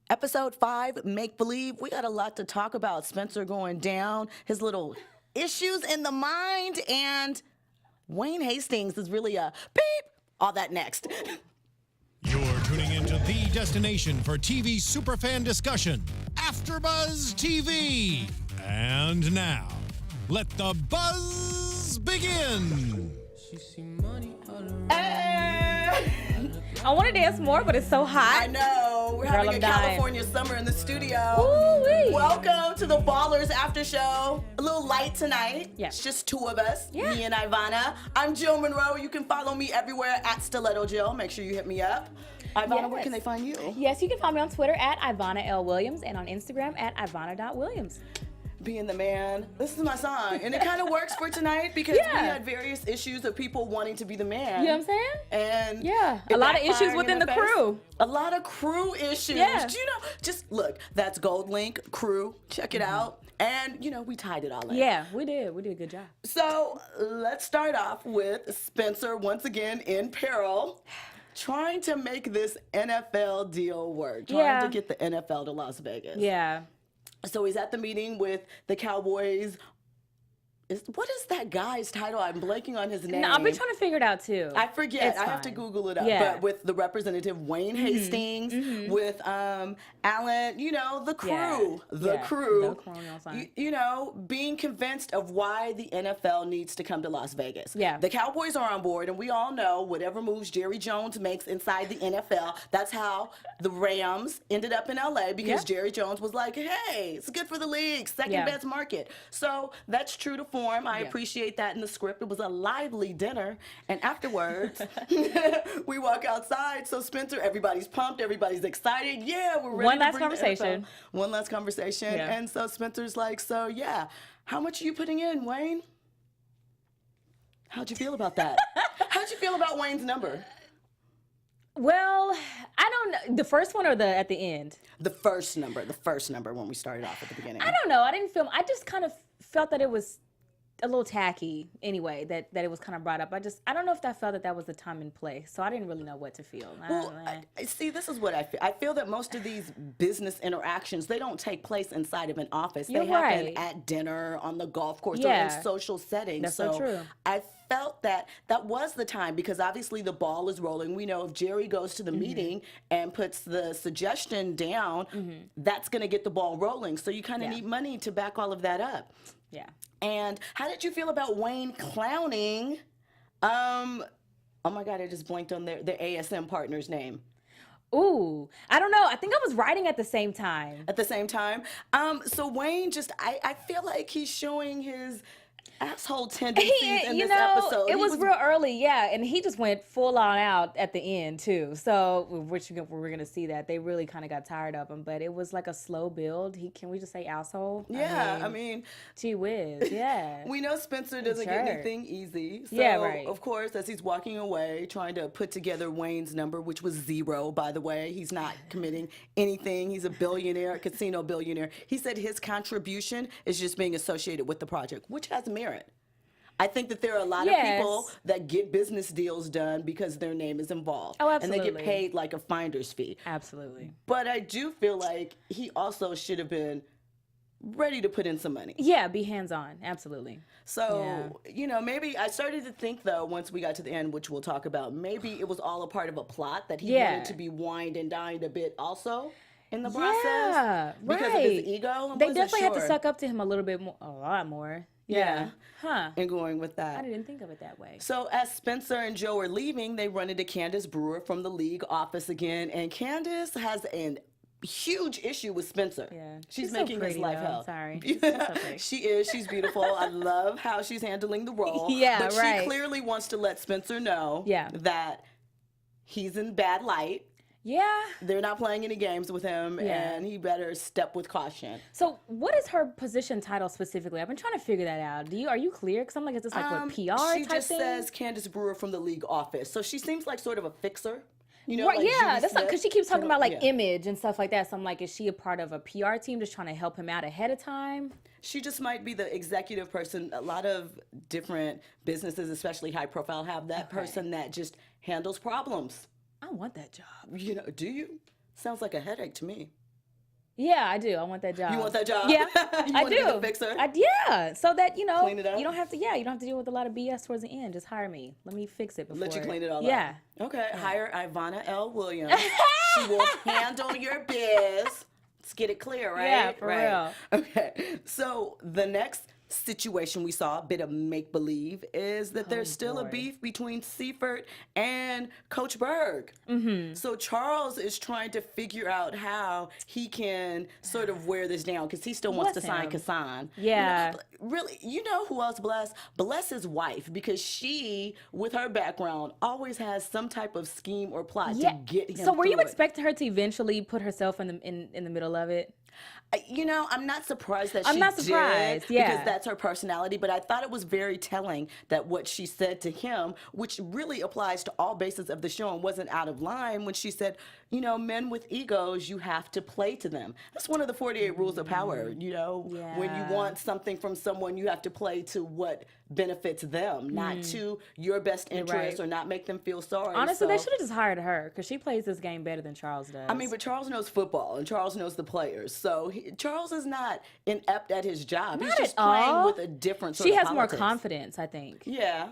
Episode 5, Make Believe. We got a lot to talk about. Spencer going down, his little issues in the mind, and Wayne Hastings is really a beep. All that next. You're tuning into the destination for TV superfan discussion, AfterBuzz TV. And now, let the buzz begin. I want to dance more, but it's so hot. I know. We're having a California summer in the studio. Ooh-wee. Welcome to the Ballers After Show. A little light tonight. Yeah. It's just two of us, Yeah. me and Ivanna. I'm Jill Munroe. You can follow me everywhere at Stiletto Jill. Make sure you hit me up. Ivanna, Yes. where can they find you? Yes, you can find me on Twitter at Ivanna L. Williams and on Instagram at Ivanna.Williams. Being the man. This is my song. And it kind of works for tonight because Yeah. we had various issues of people wanting to be the man. You know what I'm saying? And Yeah. it A lot of issues backfiring within in the face. crew. A lot of crew issues. Yeah. Do you know? Just look, that's Gold Link crew. Check it out. And, you know, we tied it all in. Yeah, we did. We did a good job. So let's start off with Spencer once again in Peril, trying to make this NFL deal work, trying to get the NFL to Las Vegas. Yeah. So he's at the meeting with the Cowboys. What is that guy's title? I'm blanking on his name. No, I've been trying to figure it out too. I forget. It's I have to fine. Google it up. Yeah. But with the representative Wayne Hastings, with Alan, you know, the crew, the crew, you know, being convinced of why the NFL needs to come to Las Vegas. Yeah. The Cowboys are on board, and we all know whatever moves Jerry Jones makes inside the NFL, that's how the Rams ended up in LA because Jerry Jones was like, hey, it's good for the league, second best market. So that's true to form. I appreciate that in the script. It was a lively dinner, and afterwards we walk outside. So Spencer, everybody's pumped, everybody's excited. Yeah, we're ready. One to last bring conversation. The NFL. One last conversation, and so Spencer's like, so yeah, how much are you putting in, Wayne? How'd you feel about that? How'd you feel about Wayne's number? Well, I don't know. The first one or the at the end? The first number when we started off at the beginning. I don't know. I didn't feel. I just kind of felt that it was a little tacky anyway, that it was kind of brought up. I don't know if I felt that was the time and place, so I didn't really know what to feel. Well, see, this is what I feel. I feel that most of these business interactions, they don't take place inside of an office. You're they happen right. at dinner, on the golf course, or in social settings. That's so true. I felt that was the time because obviously the ball is rolling. We know if Jerry goes to the meeting and puts the suggestion down, that's going to get the ball rolling. So you kind of need money to back all of that up. Yeah. And how did you feel about Wayne clowning? Oh my God, I just blanked on their ASM partner's name. Ooh, I don't know. I think I was writing at the same time. At the same time? So Wayne just, I feel like he's showing his asshole tendencies in this episode. It was real early, yeah, and he just went full on out at the end too. So, which we're gonna see that they really kind of got tired of him, but it was like a slow build. Can we just say asshole? Yeah, I mean, gee whiz, yeah. we know Spencer doesn't get anything easy. So, yeah, right. Of course, as he's walking away, trying to put together Wayne's number, which was 0, by the way. He's not committing anything. He's a billionaire, a casino billionaire. He said his contribution is just being associated with the project, which has merit. I think that there are a lot of people that get business deals done because their name is involved. Oh, absolutely. And they get paid like a finder's fee. Absolutely. But I do feel like he also should have been ready to put in some money. Yeah, be hands-on. Absolutely. So, you know, maybe I started to think, though, once we got to the end, which we'll talk about, maybe it was all a part of a plot that he wanted to be wined and dined a bit also in the process. Because of his ego. They definitely had to suck up to him a little bit more, a lot more. Yeah. Huh. And going with that. I didn't think of it that way. So as Spencer and Joe are leaving, they run into Candace Brewer from the league office again. And Candace has a huge issue with Spencer. Yeah. She's so making pretty, his life though. hell. Sorry. She's so pretty. She is. She's beautiful. I love how she's handling the role. Yeah, but right. she clearly wants to let Spencer know that he's in bad light. Yeah. They're not playing any games with him, and he better step with caution. So what is her position title specifically? I've been trying to figure that out. Are you clear? Because I'm like, is this like what, PR she type just thing? says Candace Brewer from the league office. So she seems like sort of a fixer. You know, right, like yeah, Judy that's Smith, because she keeps talking about like yeah. image and stuff like that. So I'm like, is she a part of a PR team just trying to help him out ahead of time? She just might be the executive person. A lot of different businesses, especially high profile, have that person that just handles problems. I want that job. You know, do you? Sounds like a headache to me. Yeah, I do. I want that job. You want that job? Yeah, You I want to do. be the fixer? Yeah, so that Clean it up? you don't have to. Yeah, you don't have to deal with a lot of BS towards the end. Just hire me. Let me fix it before. Let you clean it all up. Yeah. Okay. Hire Ivanna L. Williams. She will handle your biz. Let's get it clear, right? Yeah, for real. Okay. So the next situation we saw, a bit of make-believe, is that there's still a beef between Seifert and Coach Berg. So Charles is trying to figure out how he can sort of wear this down, because he still wants to sign Kassan. Yeah. Really, you know who else bless his wife, because she, with her background, always has some type of scheme or plot to get him So were you through it. expecting her to eventually put herself in the middle of it? You know, I'm not surprised that I'm she not surprised, yeah. because that's her personality, but I thought it was very telling that what she said to him, which really applies to all bases of the show and wasn't out of line, when she said, you know, men with egos, you have to play to them. That's one of the 48 rules of power, you know. Yeah. When you want something from someone, you have to play to what benefits them, not to your best interest or not make them feel sorry. Honestly, they should have just hired her, because she plays this game better than Charles does. I mean, but Charles knows football and Charles knows the players. So Charles is not inept at his job. He's just playing with a different sort She of has more politics. confidence, I think. Yeah.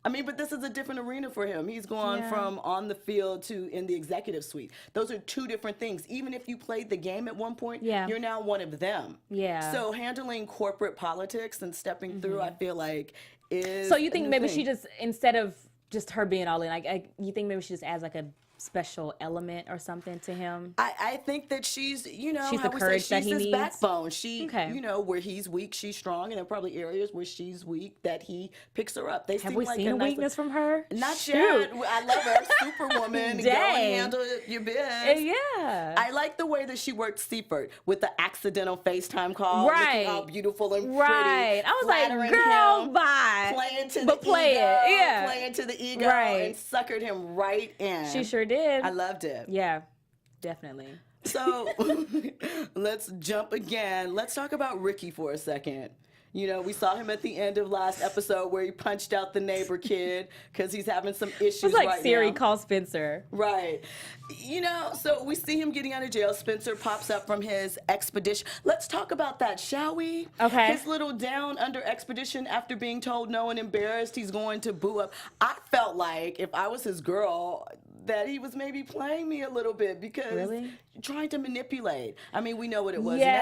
I mean, but this is a different arena for him. He's gone from on the field to in the executive suite. Those are two different things. Even if you played the game at one point, you're now one of them. Yeah. So handling corporate politics and stepping through, I feel like, is So you think a new maybe thing. she just, instead of just her being all in, like, you think maybe she just adds like a special element or something to him? I think that she's, you know, She's how the we say courage that she's he his needs? backbone. She, Okay. you know, where he's weak, she's strong, and there are probably areas where she's weak that he picks her up. They Have seem we like seen a nice, weakness from her? Not Shoot. yet. I love her, Superwoman. Go Dang. and handle your biz. Yeah. I like the way that she worked Seifert with the accidental FaceTime call, Right. looking all beautiful and pretty. Right. I was like, flattering girl, him, bye. playing to But the play ego, it, yeah. playing to the ego, Right. and suckered him right in. She sure did. I loved it. Yeah, definitely. So let's jump again. Let's talk about Ricky for a second. You know, we saw him at the end of last episode where he punched out the neighbor kid because he's having some issues It's like right Siri now. call Spencer. Right. You know, so we see him getting out of jail. Spencer pops up from his expedition. Let's talk about that, shall we? Okay. His little down under expedition after being told no and embarrassed he's going to boo up. I felt like if I was his girl, that he was maybe playing me a little bit because Really? trying to manipulate. I mean, we know what it was Yeah.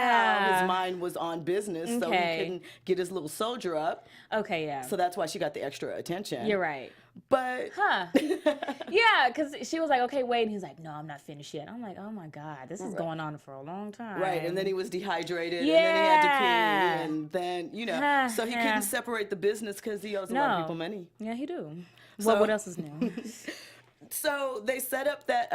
now. His mind was on business, so he Okay. couldn't get his little soldier up. Okay, yeah. So that's why she got the extra attention. You're right. But Huh. Yeah, because she was like, okay, wait. And he's like, no, I'm not finished yet. I'm like, oh my God, this is going on for a long time. right, and then he was dehydrated, and then he had to pee, and then, you know, so he couldn't separate the business because he owes a lot of people money. Yeah, he do. So- Well, what else is new? So they set up that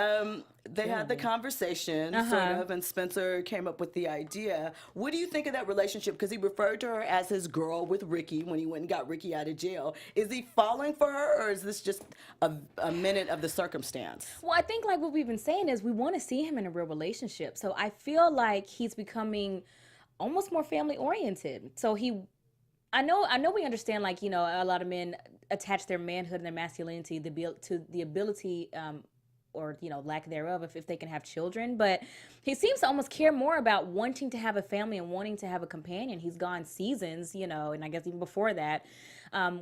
they had the conversation, sort of, and Spencer came up with the idea. What do you think of that relationship? Because he referred to her as his girl with Ricky when he went and got Ricky out of jail. Is he falling for her, or is this just a minute of the circumstance? Well, I think like what we've been saying is we want to see him in a real relationship. So I feel like he's becoming almost more family oriented. So I know we understand, like, you know, a lot of men attach their manhood and their masculinity to the ability or, you know, lack thereof if they can have children. But he seems to almost care more about wanting to have a family and wanting to have a companion. He's gone seasons, you know, and I guess even before that,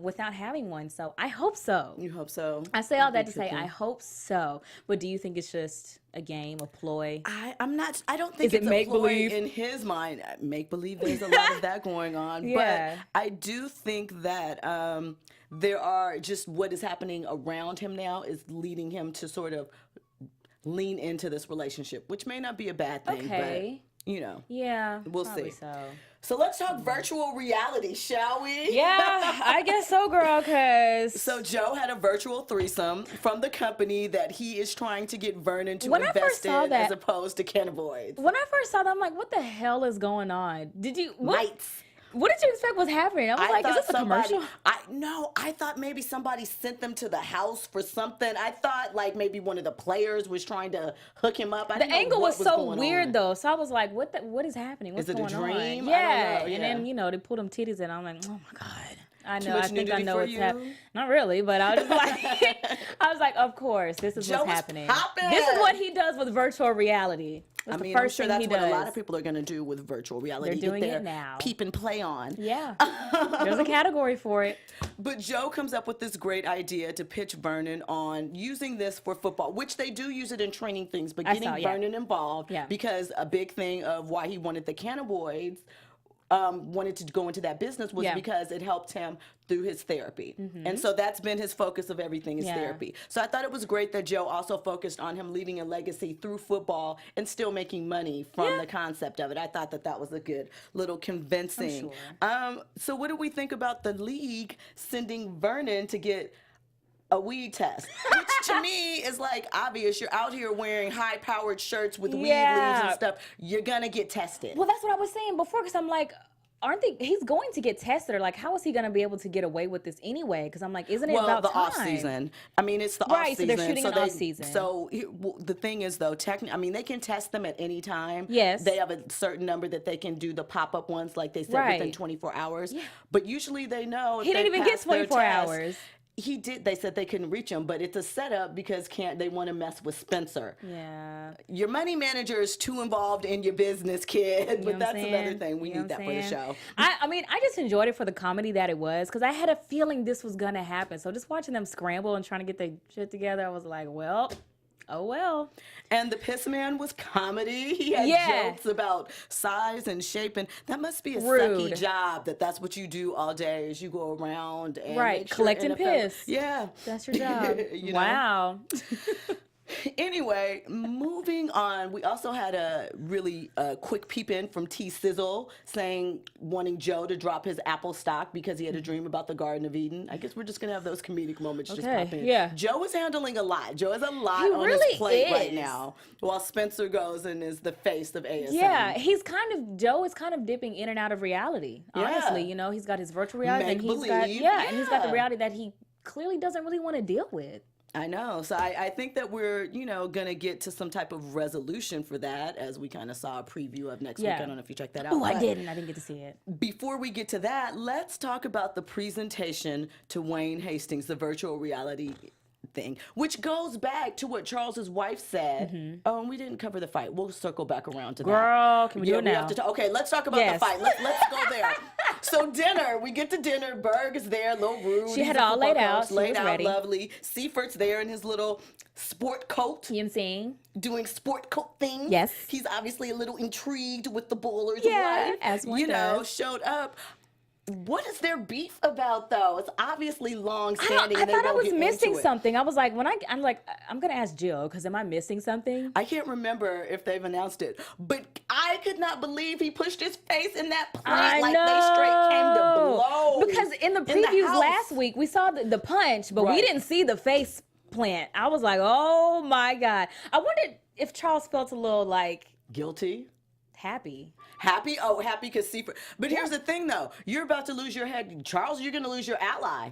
without having one. So I hope so. You hope so? I say all that to say I hope so. But do you think it's just a game, a ploy? I'm not. I don't think Is it it's a ploy make-believe? in his mind. Make believe. There's a lot of that going on. Yeah. But I do think that there are just what is happening around him now is leading him to sort of lean into this relationship, which may not be a bad thing. Okay. But you know. Yeah, We'll probably see. So. So let's talk virtual reality, shall we? Yeah, I guess so, girl, because So Joe had a virtual threesome from the company that he is trying to get Vernon to When I first invest saw in that- as opposed to Ken Boyd. when I first saw that, I'm like, what the hell is going on? Lights. What did you expect was happening? I was like, is thought this a commercial? I thought maybe somebody sent them to the house for something. I thought like maybe one of the players was trying to hook him up. I The didn't know angle what was so going weird on. though. So I was like, what is happening? What's Is it a going dream? on? I don't Yeah. know, And yeah. then, you know, they pulled them titties in. I'm like, oh my God. I Too know. much I think I nudity know for what's you? happening. Not really, but I was like, I was like, of course, this is Joe what's was happening. popping. This is what he does with virtual reality. That's the I'm first sure thing that's he what a lot does. of people are going to do with virtual reality. They're doing get their it now. Peep and play on. Yeah. There's a category for it. But Joe comes up with this great idea to pitch Vernon on using this for football, which they do use it in training things, but getting Vernon involved because a big thing of why he wanted the cannabinoids wanted to go into that business was because it helped him through his therapy. And so that's been his focus of everything is therapy. So I thought it was great that Joe also focused on him leaving a legacy through football and still making money from the concept of it. I thought that that was a good little convincing. So what do we think about the league sending Vernon to get a weed test, which to me is like obvious. You're out here wearing high-powered shirts with weed leaves and stuff. You're gonna get tested. Well, that's what I was saying before, because I'm like, he's going to get tested, or like, how is he going to be able to get away with this anyway? Because I'm like, isn't it about the time? off season? I mean, it's the off season. Right, so they're shooting in off season. So the thing is, though, I mean, they can test them at any time. Yes. They have a certain number that they can do the pop-up ones, like they said, within 24 hours. Yeah. But usually they know if he didn't even get 24 hours. He did. They said they couldn't reach him, but it's a setup because they want to mess with Spencer. Yeah. Your money manager is too involved in your business, kid. But that's another thing. We need that for the show. I mean, I just enjoyed it for the comedy that it was, because I had a feeling this was gonna happen. So just watching them scramble and trying to get their shit together, I was like, well. Oh, well. And the piss man was comedy. He had jokes about size and shape. And that must be a sucky job, that's what you do all day is you go around and make sure collecting piss. Yeah. That's your job. Wow. Anyway, moving on, we also had a really quick peep in from T Sizzle wanting Joe to drop his Apple stock because he had a dream about the Garden of Eden. I guess we're just going to have those comedic moments just pop in. Yeah. Joe is handling a lot. Joe has a lot on his plate right now, while Spencer goes and is the face of ASM. Yeah, Joe is kind of dipping in and out of reality, honestly. You know, he's got his virtual reality, and he's got and he's got the reality that he clearly doesn't really want to deal with. I know. So I think that we're, going to get to some type of resolution for that, as we kind of saw a preview of next week. I don't know if you checked that out. Oh, I didn't. I didn't get to see it. Before we get to that, let's talk about the presentation to Wayne Hastings, the virtual reality thing, which goes back to what Charles's wife said. Oh, and we didn't cover the fight. We'll circle back around to that. Girl, can we do it now? Okay, let's talk about the fight. Let's go there. So dinner, we get to dinner. Berg is there, a little rude. She had it all laid out. She was ready. Lovely. Seifert's there in his little sport coat. You know what I'm saying? Doing sport coat things. Yes. He's obviously a little intrigued with the bowler's wife. As one does. Showed up. What is their beef about, though? It's obviously long-standing. I thought I was missing something. I was like, I'm going to ask Jill, because am I missing something? I can't remember if they've announced it, but I could not believe he pushed his face in that plate. They straight came to blow. Because in the previews last week, we saw the punch, but we didn't see the face plant. I was like, oh my God. I wondered if Charles felt a little like... guilty? Happy. Happy? Oh, happy because Seifert. But here's the thing, though. You're about to lose your head. Charles, you're going to lose your ally.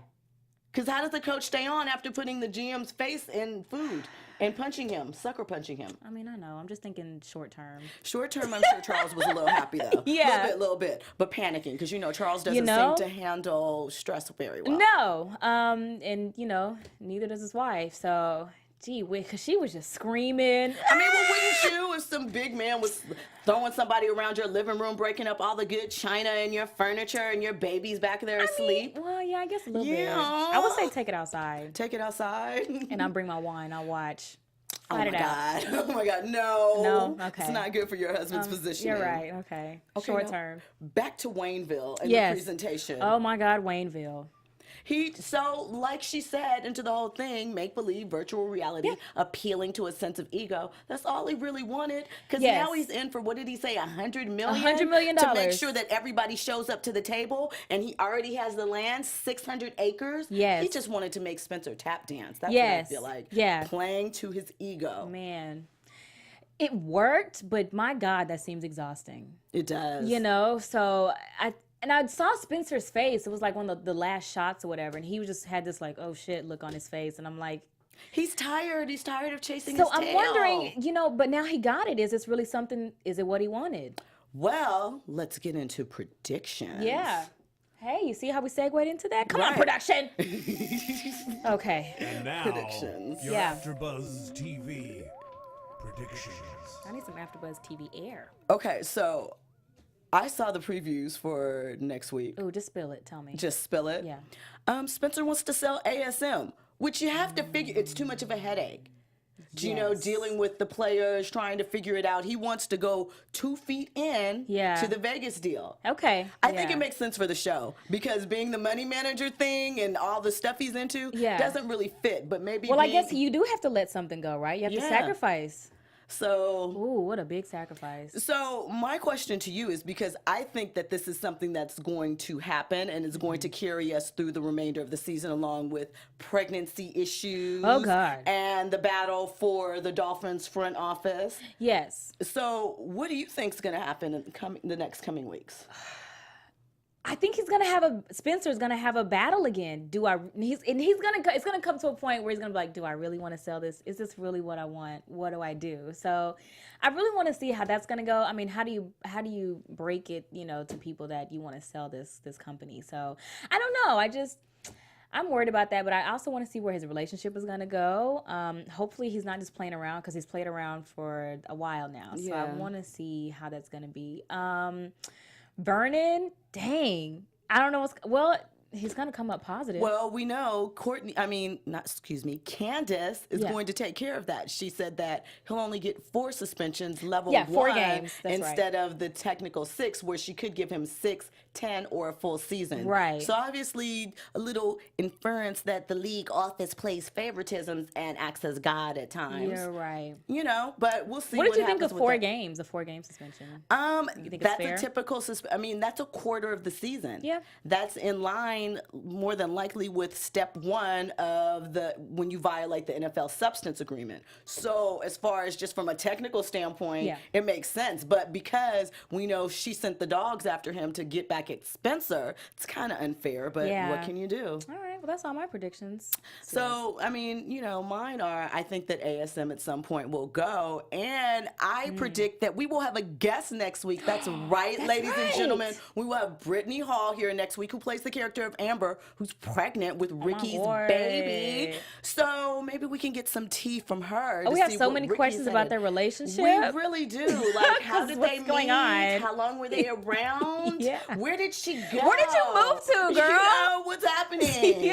Because how does the coach stay on after putting the GM's face in food and punching him, sucker punching him? I mean, I know. I'm just thinking short term. Short term, I'm sure Charles was a little happy, though. Yeah. A little bit. But panicking, because, Charles doesn't seem to handle stress very well. No. And, neither does his wife. So... gee, because she was just screaming. I mean, well, wouldn't you if some big man was throwing somebody around your living room, breaking up all the good china and your furniture and your baby's back there asleep? Well, yeah, I guess a little bit. I would say take it outside. Take it outside? And I'll bring my wine. I'll watch. Oh my God. Oh my God. No. No? Okay. It's not good for your husband's position. You're right. Okay. Short term. Back to Wayneville and the presentation. Oh my God, Wayneville. Like she said, into the whole thing, make-believe, virtual reality, appealing to a sense of ego. That's all he really wanted. Because now he's in for, what did he say, $100 million? $100 million. To make sure that everybody shows up to the table. And he already has the land, 600 acres. Yes. He just wanted to make Spencer tap dance. That's what I feel like. Yeah. Playing to his ego. Man. It worked, but my God, that seems exhausting. It does. So I saw Spencer's face. It was like one of the last shots or whatever. And he just had this like, oh shit, look on his face. And I'm like... he's tired. He's tired of chasing his tail. So I'm wondering, but now he got it. Is this really something? Is it what he wanted? Well, let's get into predictions. Yeah. Hey, you see how we segued into that? Come on, production. Okay. And now, predictions. your AfterBuzz TV predictions. I need some AfterBuzz TV air. Okay, so I saw the previews for next week. Ooh, just spill it. Tell me. Just spill it. Yeah. Spencer wants to sell ASM, which you have to figure it's too much of a headache. You know, dealing with the players, trying to figure it out. He wants to go 2 feet in to the Vegas deal. Okay. I think it makes sense for the show because being the money manager thing and all the stuff he's into doesn't really fit. But maybe. Well, I guess you do have to let something go, right? You have to sacrifice. So, ooh, what a big sacrifice. So my question to you is because I think that this is something that's going to happen and is going to carry us through the remainder of the season along with pregnancy issues. Oh, God. And the battle for the Dolphins front office. Yes. So what do you think is going to happen in the next coming weeks? I think Spencer's gonna have a battle again. It's gonna come to a point where he's gonna be like, do I really want to sell this? Is this really what I want? What do I do? So I really want to see how that's gonna go. I mean, how do you break it, to people that you want to sell this company? So I don't know. I'm worried about that, but I also want to see where his relationship is going to go. Hopefully he's not just playing around because he's played around for a while now. So I want to see how that's going to be. Vernon, dang. I don't know he's going to come up positive. Well, we know Candace is going to take care of that. She said that he'll only get 4 suspensions, level 1, 4 games. That's instead of the technical 6, where she could give him 6, 10, or a full season. Right. So obviously a little inference that the league office plays favoritisms and acts as God at times. You're right. But we'll see. What did you think of 4 games? A 4-game suspension? You think that's fair? A typical that's a quarter of the season. Yeah. That's in line more than likely with step 1 of when you violate the NFL substance agreement. So as far as just from a technical standpoint, it makes sense. But because we know she sent the dogs after him to get back at Spencer, it's kind of unfair. But what can you do? All right. Well, that's all my predictions. So, I mean, mine are, I think that ASM at some point will go. And I predict that we will have a guest next week. That's right, ladies and gentlemen. We will have Brittany Hall here next week, who plays the character of Amber, who's pregnant with Ricky's baby. So maybe we can get some tea from her. We have so many questions about their relationship. We really do. Like, how did they going meet? on? How long were they around? Where did she go? Where did you move to, girl? What's happening?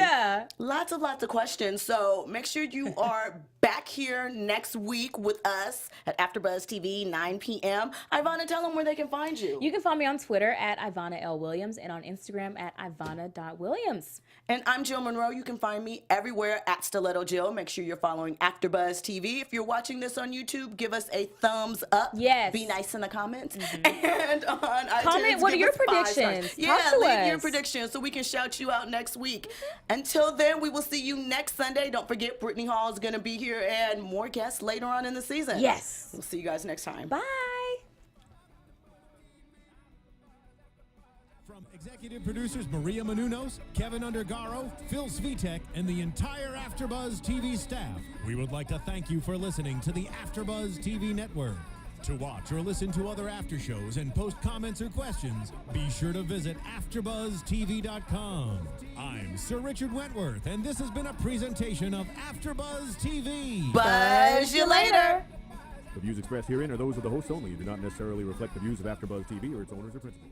Lots of questions. So make sure you are back here next week with us at AfterBuzz TV, 9 p.m. Ivanna, tell them where they can find you. You can find me on Twitter at Ivanna L. Williams and on Instagram at Ivanna.Williams. And I'm Jill Munroe. You can find me everywhere at Stiletto Jill. Make sure you're following AfterBuzz TV. If you're watching this on YouTube, give us a thumbs up. Yes. Be nice in the comments. And on iTunes, comment, what are your predictions? Leave your predictions so we can shout you out next week. Until then, we will see you next Sunday. Don't forget, Brittany Hall is going to be here and more guests later on in the season. Yes. We'll see you guys next time. Bye. From executive producers Maria Menounos, Kevin Undergaro, Phil Svitek, and the entire AfterBuzz TV staff, we would like to thank you for listening to the AfterBuzz TV network. To watch or listen to other after shows and post comments or questions, be sure to visit AfterBuzzTV.com. I'm Sir Richard Wentworth, and this has been a presentation of AfterBuzz TV. Buzz you later. The views expressed herein are those of the hosts only and do not necessarily reflect the views of AfterBuzz TV or its owners or principals.